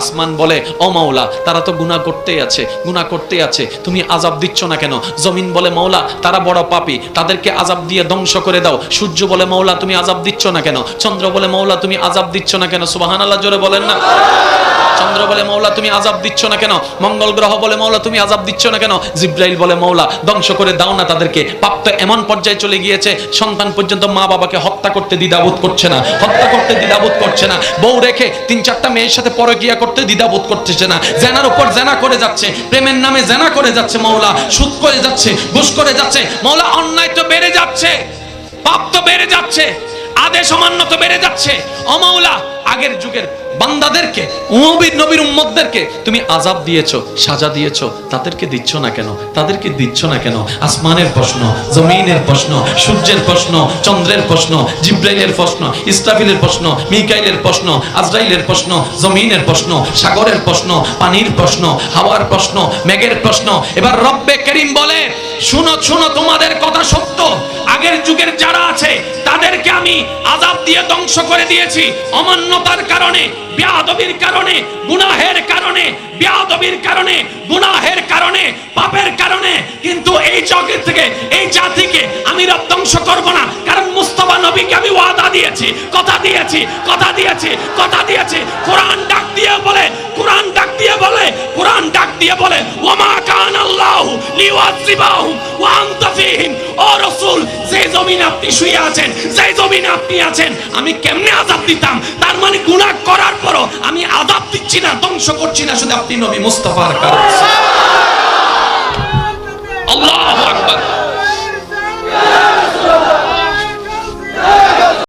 আসমান বলে ও মাওলা তারা তো গুনাহ করতেই আছে তুমি আযাব দিচ্ছ না কেন? জমিন বলে মাওলা তারা বড় পাপী, তাদেরকে আযাব দিয়ে ধ্বংস করে দাও। সূর্য বলে মাওলা তুমি আযাব দিচ্ছ না কেন? চন্দ্র বলে মাওলা তুমি আযাব দিচ্ছ না কেন? সুবহানাল্লাহ জোরে বলেন না। চন্দ্র বলে মাওলা তুমি আযাব দিচ্ছ না কেন? মঙ্গল গ্রহ বলে মাওলা তুমি আযাব দিচ্ছ না কেন? জিবরাইল বলে মাওলা ধ্বংস করে দাও না তাদেরকে। পাপ তো এমন পর্যায়ে চলে গিয়েছে সন্তান পর্যন্ত মা বাবাকে হত্যা করতে দ্বিধাবোধ করছে না, বউ রেখে 3-4টা মেয়ের সাথে পরকীয়া করতে দ্বিধাবোধ করতেছে না, জেনার উপর জেনা করে যাচ্ছে, প্রেমের নামে জেনা করে যাচ্ছে মাওলা, সুদ করে যাচ্ছে, ঘুষ করে যাচ্ছে মাওলা। অন্যায় তো বেড়ে যাচ্ছে, পাপ তো বেড়ে যাচ্ছে, আদেশ অমান্য তো বেড়ে যাচ্ছে। ও মাওলা আগের যুগের বান্দাদেরকে, নবীর উম্মতদেরকে তুমি আযাব দিয়েছো, সাজা দিয়েছো, তাদেরকে দিচ্ছ না কেন? আসমানের প্রশ্ন, জমিনের প্রশ্ন, সূর্যের প্রশ্ন, চন্দ্রের প্রশ্ন, জিবরাইলের প্রশ্ন, ইসরাফিলের প্রশ্ন, মিকাইলের প্রশ্ন, আজরাইলের প্রশ্ন, জমিনের প্রশ্ন, সাগরের প্রশ্ন, পানির প্রশ্ন, হাওয়ার প্রশ্ন, মেঘের প্রশ্ন। এবার রব্বে করিম বলে শুনো তোমাদের কথা সত্য, আগের যুগের যারা আছে তাদেরকে আমি আযাব দিয়ে ধ্বংস করে দিয়েছি অমান্যতার কারণে, বেয়াদবির কারণে, গুনাহের কারণে, পাপের কারণে। কিন্তু এই জগৎ থেকে, এই জাতিকে আমি রব ধ্বংস করব না, কারণ মুস্তাফা নবীকে আমি ওয়াদা দিয়েছি, কথা দিয়েছি। কোরআন ডাক দিয়ে বলে ওয়ামা কানাল্লাহু লিউআযিবাহুম ওয়া আনতা ফীহিম। ও রাসূল, যে জমিনে আপনি শুয়ে আছেন, যে জমিনে আপনি আছেন, আমি কেমনে আযাব দিতাম? তার মানে গুনাহ করার পরও আমি আযাব দিচ্ছি না, ধ্বংস করছি না, শুধু আপনি নবী মুস্তাফার কারণে। আল্লাহু আকবার।